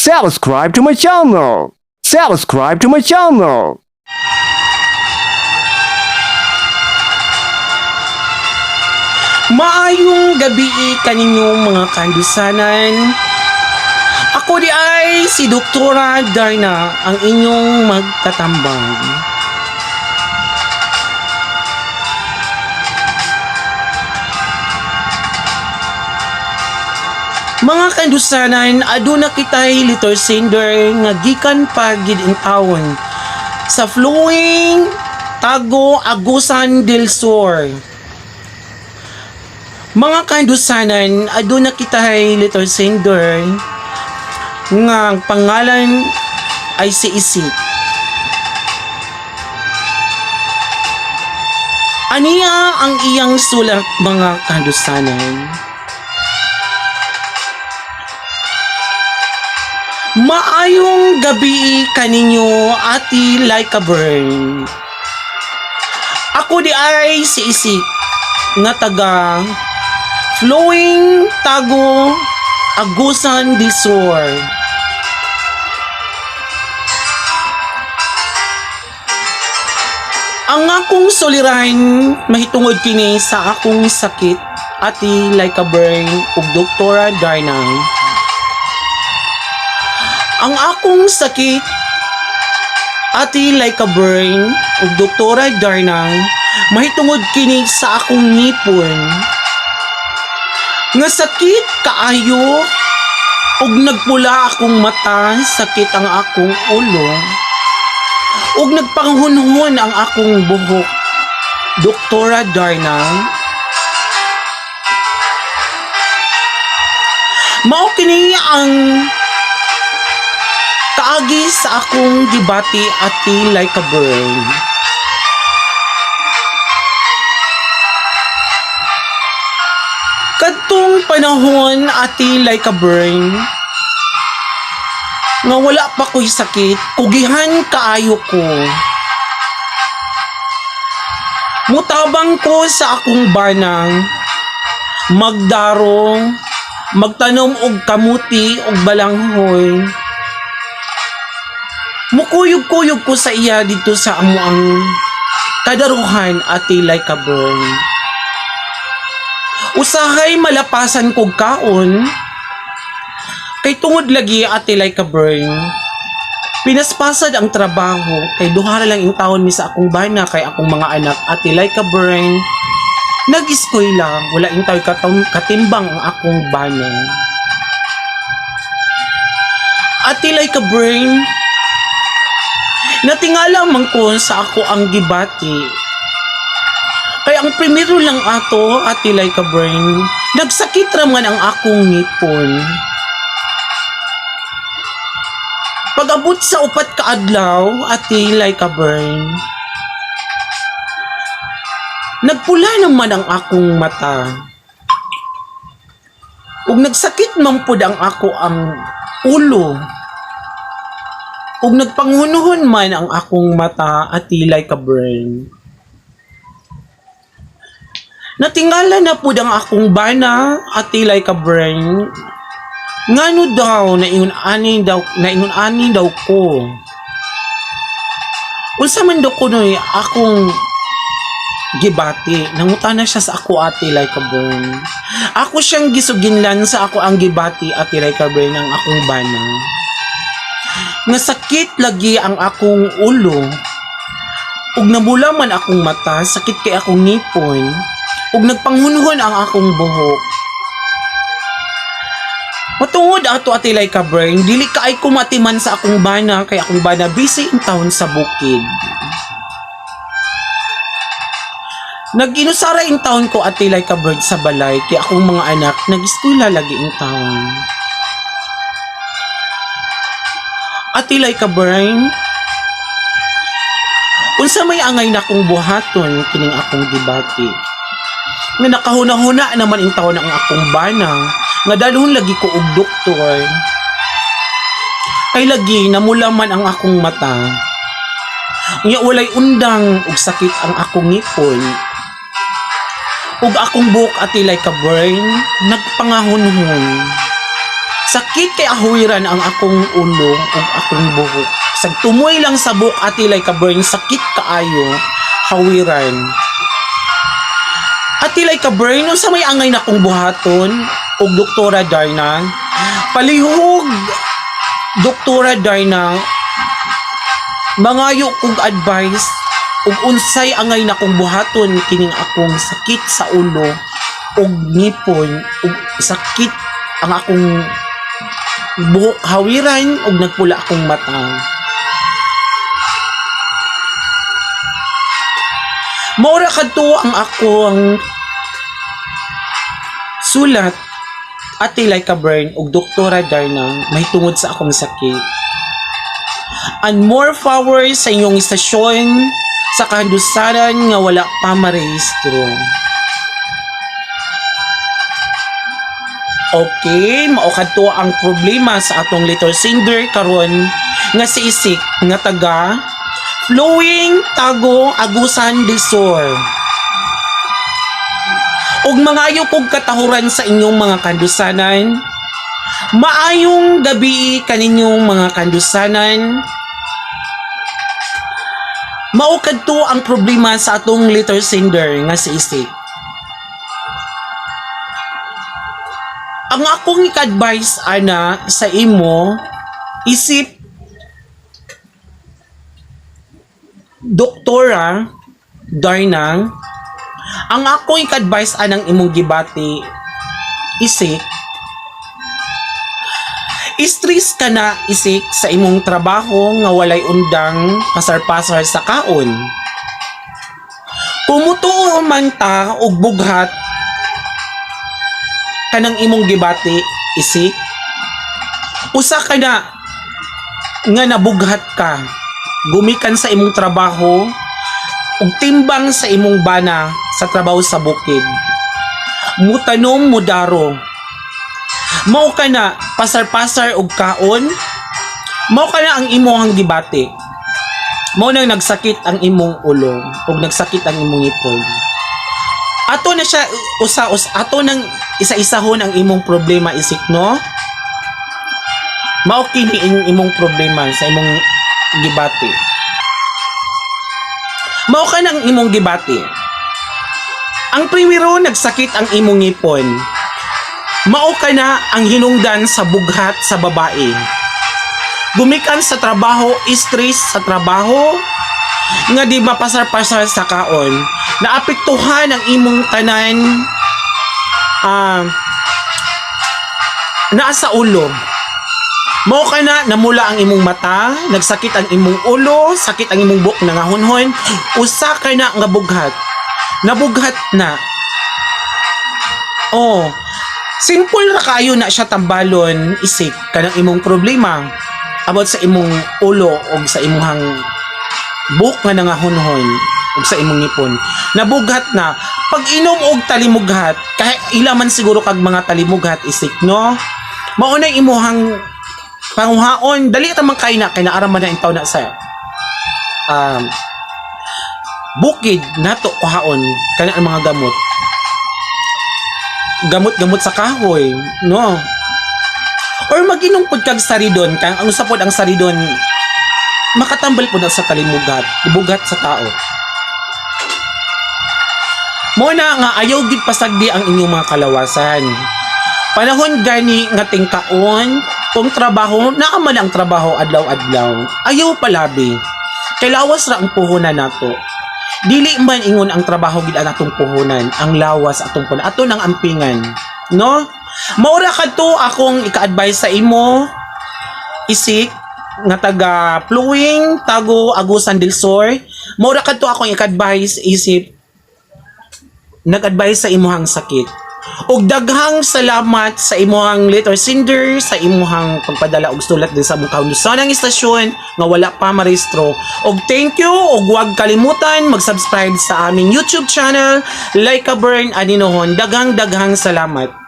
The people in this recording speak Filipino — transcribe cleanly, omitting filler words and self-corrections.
Subscribe to my channel. Subscribe to my channel. Maayong gabi kaninyong mga kandusanan. Ako di ay si Doktora Darna, ang inyong magtatambang. Mga kandusanan, aduna kitay litor sender nga gikan pagid in taon sa flowing Tago Agusan del Sur. Mga kandusanan, aduna kitay litor sender nga pangalan ay si Isi. Aniya ang iyang sulat, mga kandusanan. Maayong gabi kaninyo, Ati Laika Burn. Ako di ay si Isi nga taga Flowing Tago Agusan del Sur. Ang akong soliran mahitungod kini sa akong sakit, Ati Laika Burn ug Doktora Darna. Ang akong sakit, Ati Laika Burn ug Doktora Darna, mahitungod kini sa akong ngipon. Nga sakit kaayo ug nagpula akong mata, sakit ang akong ulo ug nagpanghunhon ang akong buhok. Doktora Darna, mao kini ang kaagi sa akong gibati, Ati Laika Burn. Kadtong panahon, Ati Laika Burn, nga wala pa ko'y sakit, kugihan kaayo ko. Mutabang ko sa akong banang, magdarong, magtanom og kamuti og balanghoy. Mukuyog-kuyog ko sa iya dito sa amuang kadaruhan, Ati Laika Burn. Usahay malapasan kog kaon, kay tungod lagi, Ati Laika Burn. Pinaspasad ang trabaho, kay duha lang in taon mi sa akong bana, kay akong mga anak, Ati Laika Burn. Nag-eskwela, wala in taon katimbang ang akong bana. Ati Laika Burn, natingala man ko sa ako ang gibati. Kaya ang primero lang ato, Ati Laika Burn, nagsakit raman ang akong ngipon. Pag-abot sa upat ka adlaw, Ati Laika Burn, nagpula naman ang akong mata. Ug nagsakit man pud ang ako ang ulo. Ug nagpanghunuhon man ang akong mata, Ati Laika Burn. Natingala na pud ang akong bana, Ati Laika Burn. Ngano daw naingon-ani daw ko. Unsa man daw kunoy akong gibati, nangutana siya sa ako, Ati Laika Burn. Ako siyang gisuginlan sa ako ang gibati, Ati Laika Burn, ang akong bana. Nga sakit lagi ang akong ulo. Ug nabula man akong mata, sakit kay akong ngipon. Ug nagpanghunhon ang akong buhok. Matungod ato, Ati Laika Burn, dili kaay ko matiman sa akong bana, kay akong bana busy in town sa bukid. Nag-inusara in town ko, Ati Laika Burn, sa balay, kay akong mga anak nag-eskwela lagi in town. Ati Laika Burn, unsa may angay na akong buhaton kining akong gibati. Nga nakahuna-huna naman in taon ang akong bana, nga dalhon lagi ko og doktor. Kay lagi namula man ang akong mata. Unya walay undang ug sakit ang akong ngipon. Ug akong buhok, Ati Laika Burn, nagpangahunhon. Sakit kay ahuiran ang akong ulo ug akong buhok. Sag tumoy lang sa buhok atilay kaburn, sakit kaayo, hawiran. Atilay kaburn, sa may angay na kong buhaton ug Doktora Darna, palihog Doktora Darna, mangayo kong advice ug unsay angay na kong buhaton kining akong sakit sa ulo ug ngipon ug sakit ang akong buhok hawiran ug nagpula akong mata. Maura kadto ang akong sulat atilay kaburn ug Doktora Darna may tungod sa akong sakit. And more power sa inyong istasyon sa kahandusaran nga wala pa marehistro. Okay, mao kadto ang problema sa atong letter sender karon nga si Isik nga taga Flowing Tago Agusan del Sur. Ug mangayo kog katahuran sa inyong mga kandusanan. Maayong gabi kaninyong mga kandusanan. Mao kadto ang problema sa atong letter sender nga si Isik. Ang akong ika-advise ana sa imo, isip Doktora Darna, ang akong ika-advise anang imong gibati, Isik, stress ka na Isik sa imong trabaho nga walay undang pasar-pasar sa kaon. Kumutuo man ta og bughat kanang imong gibati Isik, usa ka na nga nabughat ka gumikan sa imong trabaho ug timbang sa imong bana sa trabaho sa bukid, mutanom mudaro, mao ka na pasar-pasar og kaon, mao ka na ang imong gibati, mao nang nagsakit ang imong ulo ug nagsakit ang imong ngipon. Ato na siya ato nang isa-isahon ang imong problema Isik, no? Mao kini imong problema sa imong gibati. Mao ka nang imong gibati. Ang primero nagsakit ang imong ngipon. Mao ka na ang hinungdan sa bughat sa babae. Gumikan sa trabaho, stress sa trabaho, nga di ba pasar-pasar sa kaon, naapektuhan ang imong tanan naa sa ulo. Mao ka na namula ang imong mata, nagsakit ang imong ulo, sakit ang imong buhok nangahunhon, usa ka na nga bughat. Nabughat na. Oh, simple ra kayo na siya tambalon Isik kanang imong problema about sa imong ulo o sa imong buhok nga nangahunhon ug sa imong ngipon. Nabughat na. Pag inom og talimughat, kahit ilaman siguro kag mga talimughat Isik, no? Mao na imuhang panguhaon, dali ta man kay na araman na intaw na sa bukid nato kuhaon kana ang mga gamot sa kahoy, no? Or mag-inom pud kag saridon, kang ang usapod ang saridon makatambal pud sa kalimugat, ibugat sa tao. Mo na nga ayaw gid pasagdi ang inyong mga kalawasan. Panahon gani nga tingkaon, kung trabaho, naaman ang trabaho adlaw-adlaw. Ayaw palabi. Kay lawas ra ang puhunan nato. Dili man ingon ang trabaho gid atong puhunan, ang lawas atong puhunan, ato nang ampingan, no? Maura kadto akong ika-advise sa imo, Isik, nga taga Flowing Tago Agusan del Sur. Maura kadto akong ika-advise Isip, nag-advise sa imuhang sakit. Og daghang salamat sa imuhang letter sender, sa imuhang pagpadala og sulat din sa mukha sa nang istasyon nga wala pa marehistro. Og thank you, og huwag kalimutan mag-subscribe sa aming YouTube channel, Like a Burn Aninohon. Daghang salamat.